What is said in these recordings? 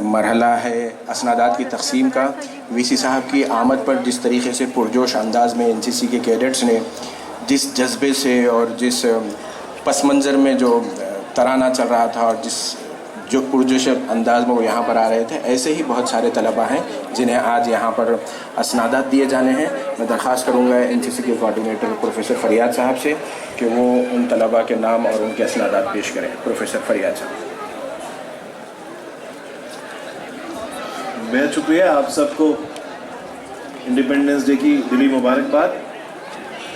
मरहला है असनादात की तकसीम का, वीसी साहब की आमद पर जिस तरीके से पुरजोश अंदाज में एनसीसी के कैडेट्स ने जिस जज्बे से और जिस पस मंज़र में जो तराना चल रहा था और जो पुरजोश अंदाज में वो यहाँ पर आ रहे थे, ऐसे ही बहुत सारे तलबा हैं जिन्हें आज यहाँ पर असनादात दिए जाने हैं। मैं दरख्वास्त करूँगा एनसीसी के कोऑर्डिनेटर प्रोफेसर फरियाद साहब से कि वो उन तलबा के नाम और उनके असनादात पेश करें। प्रोफेसर फरियाद साहब। बेहद शुक्रिया आप सबको इंडिपेंडेंस डे की दिली मुबारकबाद।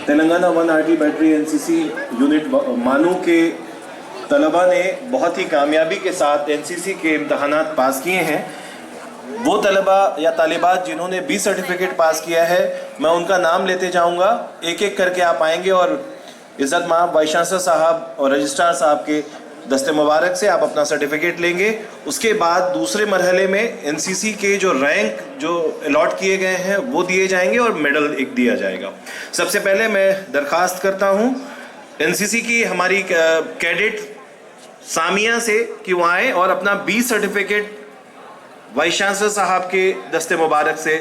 Telangana 1 RT battery NCC unit मानू के तलबा ने बहुत ही कामयाबी के साथ एनसीसी के इम्तहानात पास किए हैं। वो तलबा या तालिबात जिन्होंने 20 सर्टिफिकेट पास किया है, मैं उनका नाम लेते जाऊंगा, एक एक करके आप आएंगे और इज़्ज़त माब वाइस चांसलर साहब और रजिस्ट्रार साहब के दस्ते मुबारक से आप अपना सर्टिफिकेट लेंगे। उसके बाद दूसरे मरहले में एनसीसी के जो रैंक जो अलॉट किए गए हैं वो दिए जाएंगे और मेडल एक दिया जाएगा। सबसे पहले मैं दरख्वास्त करता हूँ एनसीसी की हमारी कैडेट सामिया से कि वो आए और अपना 20 सर्टिफिकेट वाइस चांसलर साहब के दस्ते मुबारक से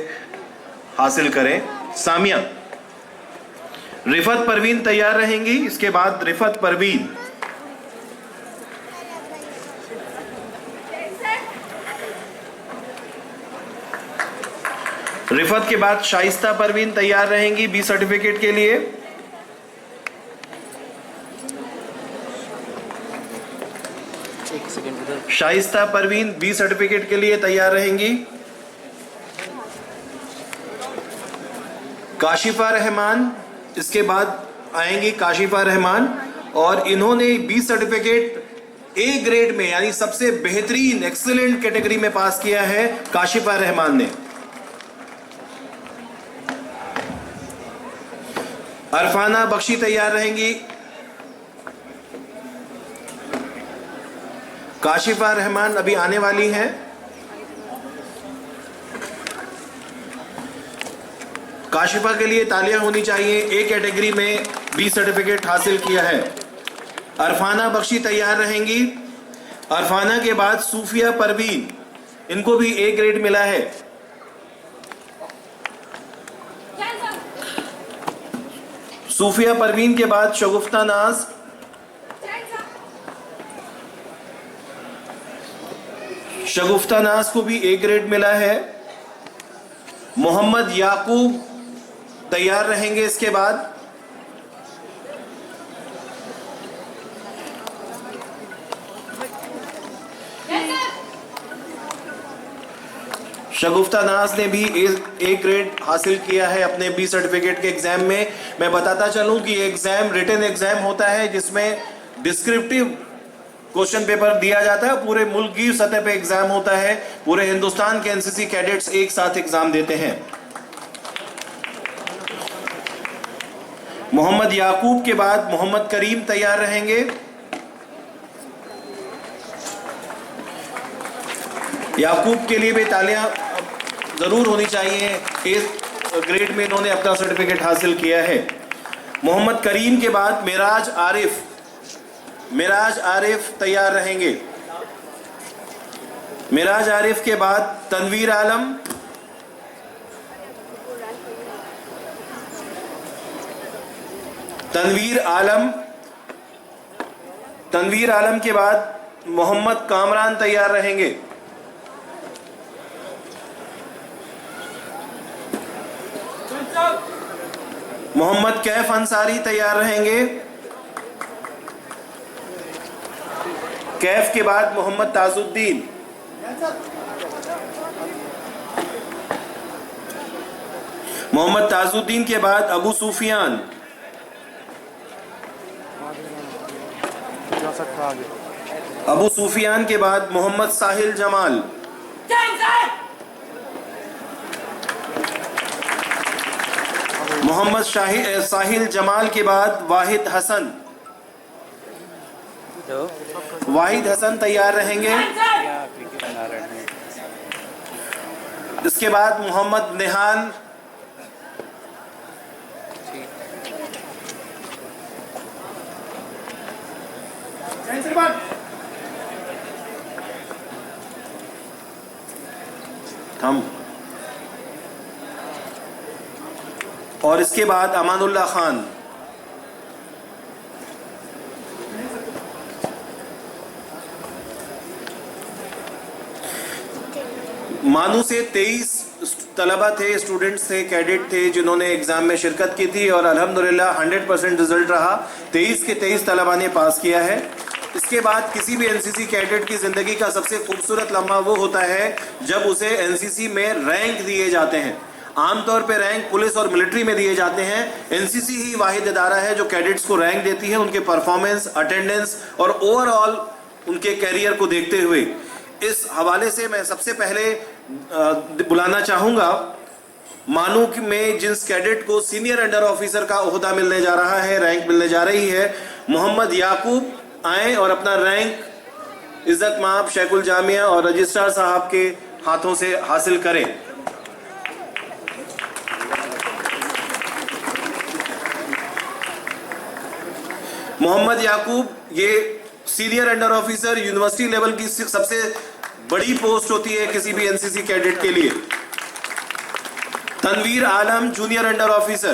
हासिल करें। सामिया। रिफत परवीन तैयार रहेंगी। इसके बाद रिफत परवीन, रिफत के बाद शाइस्ता परवीन तैयार रहेंगी 20 सर्टिफिकेट के लिए। शाइस्ता परवीन 20 सर्टिफिकेट के लिए तैयार रहेंगी। काशिफा रहमान, इसके बाद आएंगी काशिफा रहमान और इन्होंने 20 सर्टिफिकेट ए ग्रेड में यानी सबसे बेहतरीन एक्सीलेंट कैटेगरी में पास किया है काशिफा रहमान ने। अरफाना बख्शी तैयार रहेंगी। काशिफा रहमान अभी आने वाली हैं। काशिफा के लिए तालियां होनी चाहिए, एक कैटेगरी में 20 सर्टिफिकेट हासिल किया है। अरफाना बख्शी तैयार रहेंगी। अरफाना के बाद सूफिया परवीन, इनको भी ए ग्रेड मिला है। सूफिया परवीन के बाद शगुफ्ता नाज, शगुफ्ता नाज को भी ए ग्रेड मिला है। मोहम्मद याकूब तैयार रहेंगे। इसके बाद शगुफ्ता नाज ने भी ए ग्रेड हासिल किया है अपने 20 सर्टिफिकेट के एग्जाम में। मैं बताता चलूं कि एग्जाम रिटन एग्जाम होता है जिसमें डिस्क्रिप्टिव क्वेश्चन पेपर दिया जाता है। पूरे मुल्क की सतह पे एग्जाम होता है। पूरे हिंदुस्तान के एनसीसी कैडेट्स एक साथ एग्जाम देते हैं। मोहम्मद याकूब के बाद मोहम्मद करीम तैयार रहेंगे। याकूब के लिए भी तालियां जरूर होनी चाहिए, ए ग्रेड में इन्होंने अपना सर्टिफिकेट हासिल किया है। मोहम्मद करीम के बाद मिराज आरिफ, मिराज आरिफ तैयार रहेंगे। मिराज आरिफ के बाद तनवीर आलम, तनवीर आलम, तनवीर आलम के बाद मोहम्मद कामरान तैयार रहेंगे। मोहम्मद कैफ अंसारी तैयार रहेंगे। कैफ के बाद मोहम्मद ताजुद्दीन, मोहम्मद ताजुद्दीन के बाद अबू सुफियान, अबू सुफियान के बाद मोहम्मद साहिल जमाल, मोहम्मद साहिल जमाल के बाद वाहिद हसन, वाहिद हसन तैयार रहेंगे। इसके बाद मोहम्मद निहान, हम। और इसके बाद अमानुल्लाह खान। मानू से 23 तलबा थे, स्टूडेंट्स थे, कैडेट थे जिन्होंने एग्जाम में शिरकत की थी और अल्हम्दुलिल्लाह 100% रिजल्ट रहा। 23 के 23 तलबा ने पास किया है। इसके बाद किसी भी एनसीसी कैडेट की जिंदगी का सबसे खूबसूरत लम्हा वो होता है जब उसे एनसीसी में रैंक दिए जाते हैं। आमतौर पे रैंक पुलिस और मिलिट्री में दिए जाते हैं। एनसीसी ही वाहिद इदारा है जो कैडेट्स को रैंक देती है उनके परफॉर्मेंस, अटेंडेंस और ओवरऑल उनके कैरियर को देखते हुए। इस हवाले से मैं सबसे पहले बुलाना चाहूंगा मानू में जिस कैडेट को सीनियर अंडर ऑफिसर का ओहदा मिलने जा रहा है, रैंक मिलने जा रही है, मोहम्मद याकूब आए और अपना रैंक इज्जत माब शेखुल जामिया और रजिस्ट्रार साहब के हाथों से हासिल करें। मोहम्मद याकूब ये senior under officer university level की सबसे बड़ी पोस्ट होती है किसी भी एनसीसी कैडेट के लिए। Tanveer Alam junior under officer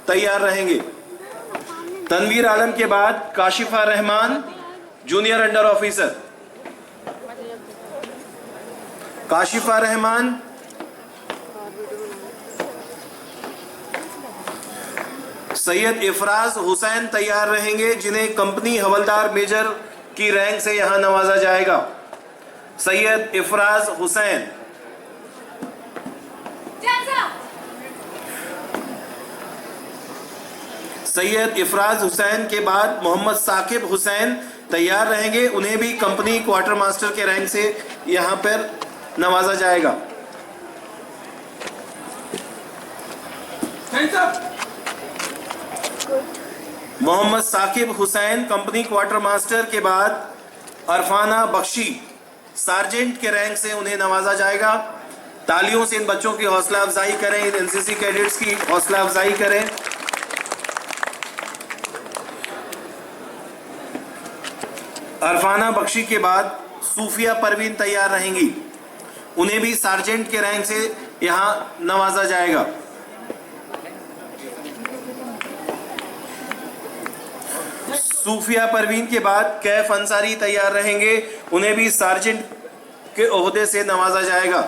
तैयार रहेंगे। तनवीर आलम के बाद Kashifa Rahman junior under officer. Kashifa Rahman, Syed Ifraz Hussain तैयार रहेंगे जिन्हें कंपनी हवलदार मेजर की रैंक से यहां नवाजा जाएगा। सैयद इफराज हुसैन। सैयद इफराज हुसैन के बाद मोहम्मद साकिब हुसैन तैयार रहेंगे, उन्हें भी कंपनी क्वार्टर मास्टर के रैंक से यहां पर नवाजा जाएगा। Mohammad Saqib Hussain company quartermaster के बाद अरफाना बख्शी सार्जेंट के रैंक से उन्हें नवाजा जाएगा। तालियों से इन बच्चों की हौसला अफजाई करें, इन एनसीसी कैडेट्स की हौसला अफजाई करें। अरफाना बख्शी के बाद सूफिया परवीन तैयार रहेंगी, उन्हें भी सार्जेंट के रैंक से यहां नवाजा जाएगा। सूफिया परवीन के बाद कैफ अंसारी तैयार रहेंगे, उन्हें भी सार्जेंट के ओहदे से नवाजा जाएगा।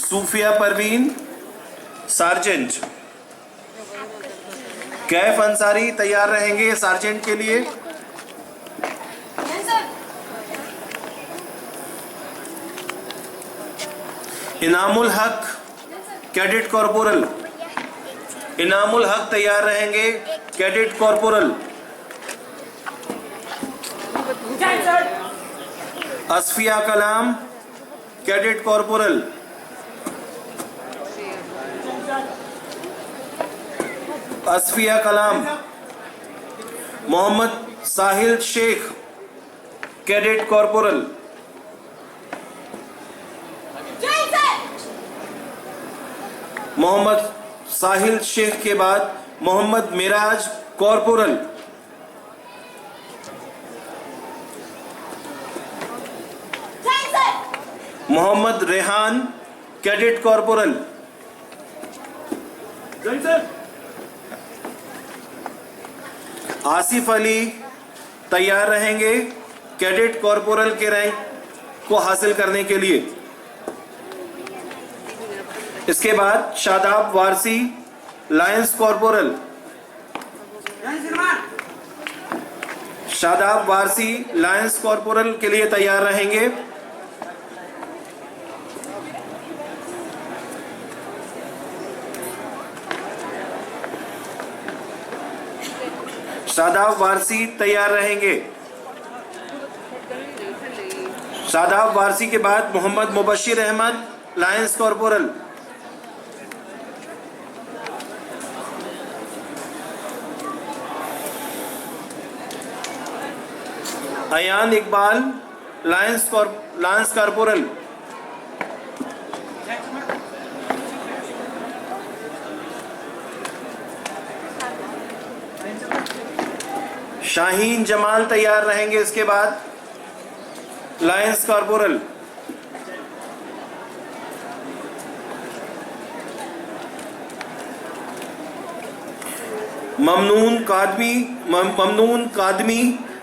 सूफिया परवीन सार्जेंट, कैफ अंसारी तैयार रहेंगे सार्जेंट के लिए। इनामुल हक कैडेट कॉर्पोरल, इनामुल हक तैयार रहेंगे cadet corporal. Asfiya Kalam cadet corporal. Asfiya Kalam. Mohammad Sahil Shaikh cadet corporal. Mohammad Sahil Shaikh के बाद Mohammad Miraj corporal. Mohammad Rehan cadet corporal. Asif Ali तैयार रहेंगे कैडेट कॉर्पोरल के रैंक को हासिल करने के लिए। इसके बाद Shadab Warsi Lions corporal. Shadab Warsi Lions corporal के लिए तैयार रहेंगे। शादाब वारसी तैयार रहेंगे। शादाब वारसी के बाद Mohammad Mubashir Ahmed lance corporal. Ayan Iqbal lance corporal. Shaheen Jamal तैयार रहेंगे। इसके बाद lance corporal, Mamnoon Qadmi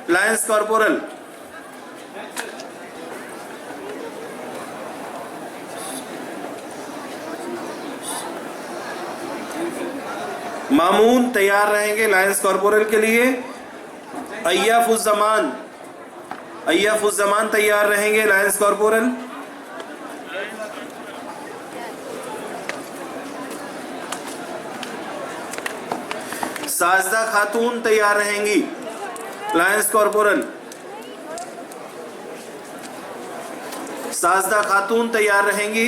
lance corporal, Mamoon तैयार रहेंगे लायंस कॉर्पोरल के लिए। अय्याफुज़्ज़मान तैयार रहेंगे लायंस कॉर्पोरल। साजदा खातून तैयार रहेंगी लायंस कॉर्पोरल। साजदा खातून तैयार रहेंगी।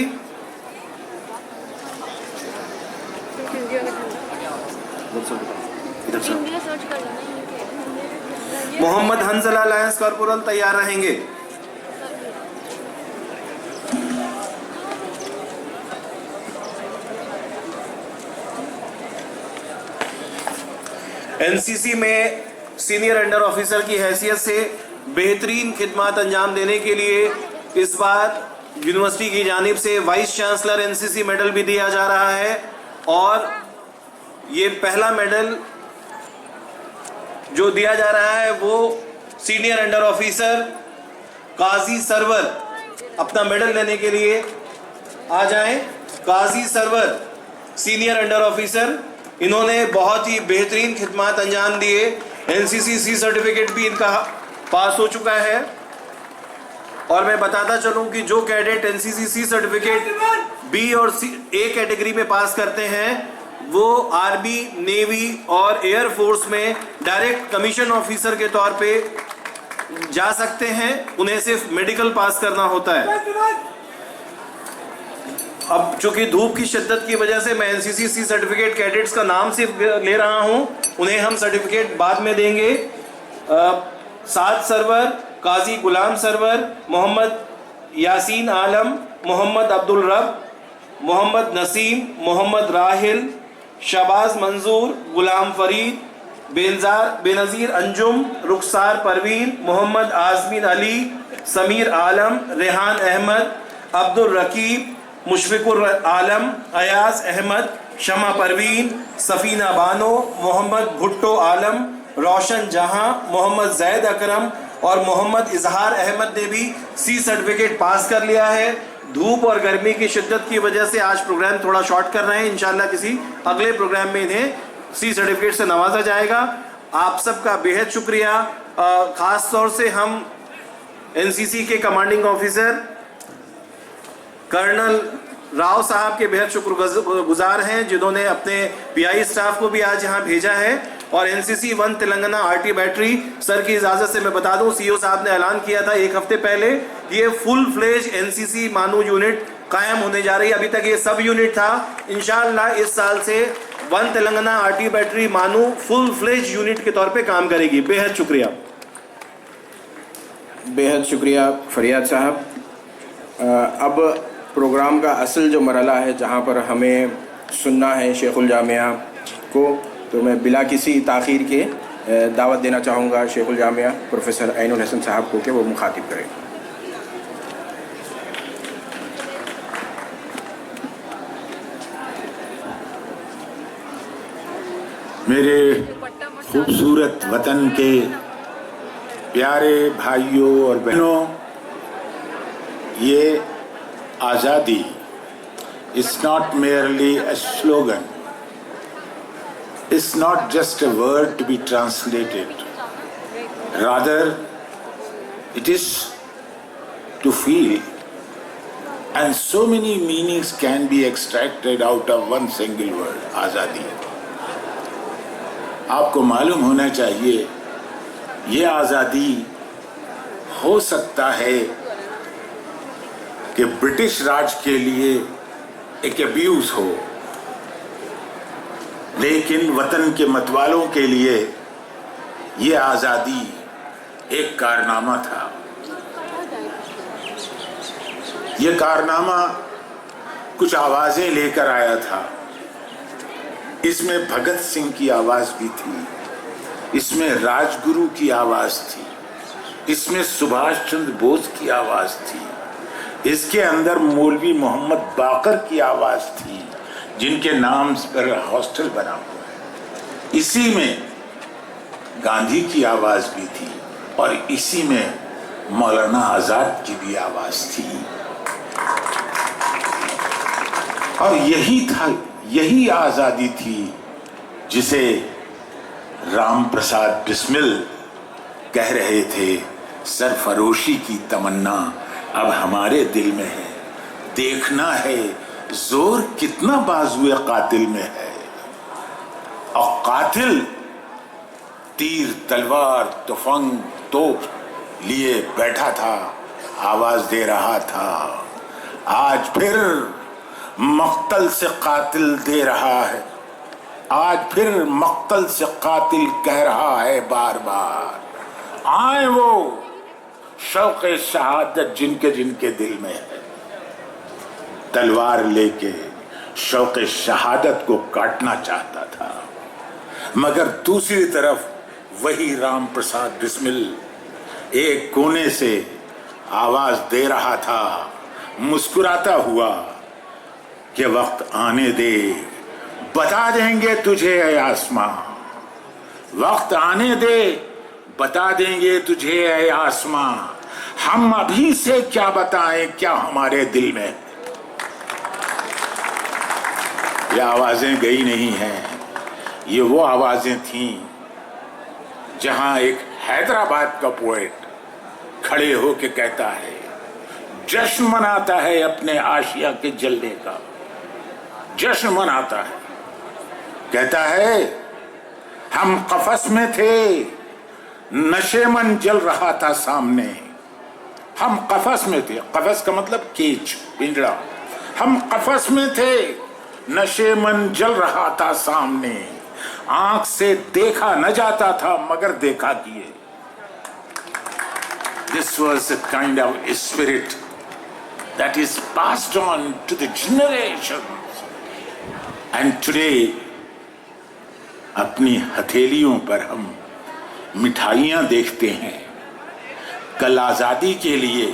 मोहम्मद हंजला लायंस कॉर्पोरल तैयार रहेंगे। एनसीसी में सीनियर अंडर ऑफिसर की हैसियत से बेहतरीन खिदमत अंजाम देने के लिए इस बार यूनिवर्सिटी की जानिब से वाइस चांसलर एनसीसी मेडल भी दिया जा रहा है। और ये पहला मेडल जो दिया जा रहा है वो सीनियर अंडर ऑफिसर काजी सरवर, अपना मेडल लेने के लिए आ जाएं। काजी सरवर सीनियर अंडर ऑफिसर, इन्होंने बहुत ही बेहतरीन खिदमत अंजाम दिए। एनसीसी सी सर्टिफिकेट भी इनका पास हो चुका है। और मैं बताता चलूं कि जो cadet NCC C certificate B और ए कैटेगरी में पास करते हैं वो आर्मी, नेवी और एयर फोर्स में डायरेक्ट कमीशन ऑफिसर के तौर पे जा सकते हैं। उन्हें सिर्फ मेडिकल पास करना होता है। अब चूंकि धूप की शिद्दत की वजह से मैं एनसीसी सी सर्टिफिकेट कैडेट्स का नाम सिर्फ ले रहा हूं, उन्हें हम सर्टिफिकेट बाद में देंगे। साद सरवर, काजी गुलाम सरवर, मोहम्मद यासीन आलम, मोहम्मद अब्दुल रब, मोहम्मद नसीम, मोहम्मद राहिल, शहबाज मंजूर, गुलाम फरीद, बेनज़ीर अंजुम, रुखसार परवीन, मोहम्मद आज़मीन अली, समीर आलम, रेहान अहमद, अब्दुल रकीब, मुशफ़िकुर आलम, अयाज अहमद, शमा परवीन, सफ़ीना बानो, मोहम्मद भुट्टो आलम, रोशन जहां, मोहम्मद जैद अकरम और मोहम्मद इजहार अहमद ने भी सी सर्टिफिकेट पास कर लिया है। धूप और गर्मी की शिद्दत की वजह से आज प्रोग्राम थोड़ा शॉर्ट कर रहे हैं। इंशाल्लाह किसी अगले प्रोग्राम में इन्हें सी सर्टिफिकेट से नवाजा जाएगा। आप सबका बेहद शुक्रिया। ख़ास तौर से हम एनसीसी के कमांडिंग ऑफिसर कर्नल राव साहब के बेहद शुक्रगुजार हैं, जिन्होंने अपने पीआई स्टाफ को भी आज यहाँ भेजा है। और NCC 1 Telangana RT battery, sir की इजाज़त से मैं बता दूं, सीईओ साहब ने ऐलान किया था 1 हफ्ते पहले, ये फुल फ्लेज एनसीसी मानू यूनिट कायम होने जा रही है। अभी तक ये सब यूनिट था। इंशाल्लाह इस साल से 1 तेलंगाना आरटी बैटरी मानू फुल फ्लेज यूनिट के तौर पे काम करेगी। बेहद शुक्रिया। बेहद शुक्रिया फरियाद साहब। अब प्रोग्राम का असल जो मरहला है जहाँ पर हमें सुनना है शेखुल जामिया को, तो मैं बिला किसी ताख़ीर के दावत देना चाहूँगा शेखुल जामिया प्रोफेसर ऐनुल हसन साहब को कि वो मुखातिब करें। मेरे खूबसूरत वतन के प्यारे भाइयों और बहनों, ये आज़ादी is not merely a slogan, it's not just a word to be translated, rather it is to feel, and so many meanings can be extracted out of one single word, आज़ादी। आपको मालूम होना चाहिए ये आज़ादी हो सकता है कि ब्रिटिश राज के लिए एक अब्यूज हो, लेकिन वतन के मतवालों के लिए ये आज़ादी एक कारनामा था। ये कारनामा कुछ आवाज़ें लेकर आया था। इसमें भगत सिंह की आवाज़ भी थी, इसमें राजगुरु की आवाज थी, इसमें सुभाष चंद्र बोस की आवाज थी, इसके अंदर मौलवी मोहम्मद बाकर की आवाज थी, जिनके नाम पर हॉस्टल बना हुआ है। इसी में गांधी की आवाज भी थी और इसी में मौलाना आजाद की भी आवाज थी। और यही आजादी थी जिसे राम प्रसाद बिस्मिल कह रहे थे, सरफरोशी की तमन्ना अब हमारे दिल में है, देखना है जोर कितना बाजुए कातिल में है। और कातिल तीर तलवार तुफंग तोप लिए बैठा था, आवाज दे रहा था। आज फिर मक्तल से कातिल दे रहा है, आज फिर मक्तल से कातिल कह रहा है बार बार, आए वो शौक़े शहादत जिनके जिनके दिल में है। तलवार लेके शौक़े शहादत को काटना चाहता था, मगर दूसरी तरफ वही राम प्रसाद बिस्मिल एक कोने से आवाज दे रहा था, मुस्कुराता हुआ कि वक्त आने दे, बता देंगे तुझे ऐ आसमां, वक्त आने दे, बता देंगे तुझे ऐ आसमां, हम अभी से क्या बताएं क्या हमारे दिल में। ये आवाजें गई नहीं हैं, ये वो आवाजें थीं जहां एक हैदराबाद का पोएट खड़े होके कहता है, जश्न मनाता है अपने आशिया के जलने का, जश्न मनाता है। कहता है हम कफस में थे, नशेमन जल रहा था सामने, हम कफस में थे, कफस का मतलब केज पिंजड़ा, हम कफस में थे, नशेमन जल रहा था सामने, आंख से देखा न जाता था मगर देखा किए। This was a kind of spirit that is passed on to the generations. And today, अपनी हथेलियों पर हम मिठाइयां देखते हैं। कल आजादी के लिए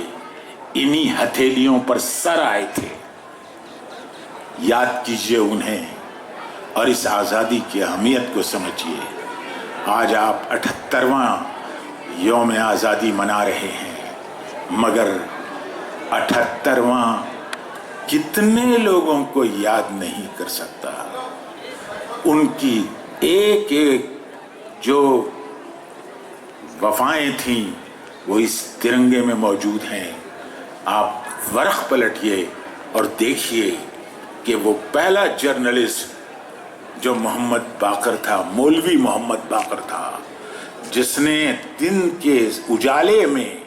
इन्हीं हथेलियों पर सर आए थे। याद कीजिए उन्हें और इस आजादी की अहमियत को समझिए। आज आप 78वां यौम आजादी मना रहे हैं, मगर 78वां कितने लोगों को याद नहीं कर सकता। उनकी एक एक जो वफाएं थीं वो इस तिरंगे में मौजूद हैं। आप वर्ख पलटिए और देखिए कि वो पहला जर्नलिस्ट जो मोहम्मद बाकर था, मौलवी मोहम्मद बाकर था, जिसने दिन के उजाले में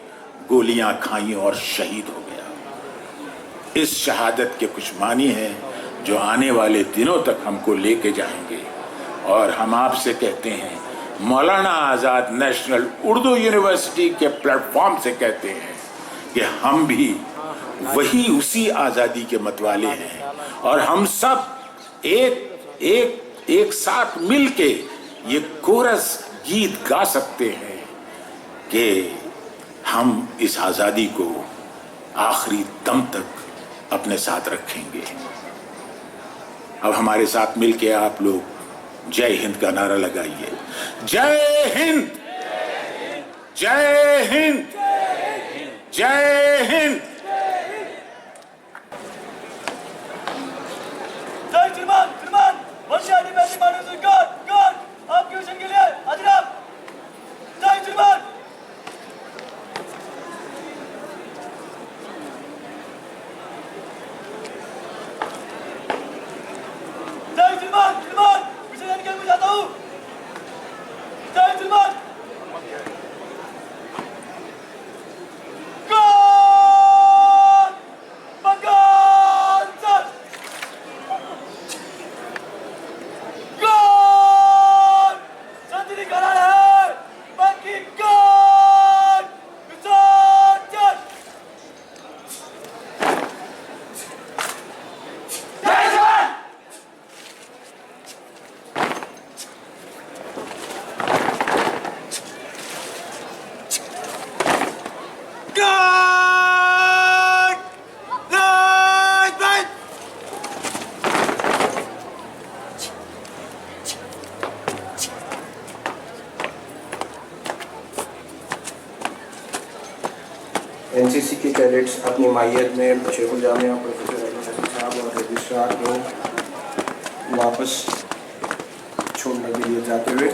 गोलियां खाई और शहीद हो गया। इस शहादत के कुछ मानी हैं जो आने वाले दिनों तक हमको लेके जाएंगे। और हम आपसे कहते हैं, मौलाना आज़ाद नेशनल उर्दू यूनिवर्सिटी के प्लेटफॉर्म से कहते हैं कि हम भी वही उसी आज़ादी के मतवाले हैं और हम सब एक साथ मिलके ये कोरस गीत गा सकते हैं कि हम इस आज़ादी को आखिरी दम तक अपने साथ रखेंगे। अब हमारे साथ मिलके आप लोग जय हिंद का नारा लगाइए। जय हिंद, जय हिंद, जय हिंद। जय श्रीमान, श्रीमान, वंशावली पैसे मानो से गॉड आपके मिशन के लिए हाजिर आप। जय श्रीमान। जय श्रीमान, श्रीमान, मिशन एंड के मैं जाता हूँ। जय श्रीमान। God God! Night, night! NCC के कैडेट्स अपनी माहियत में शेखुल जामिया प्रोफेसर अली हसन साहब और रजिस्ट्रार को वापस छोड़ने के लिए जाते हुए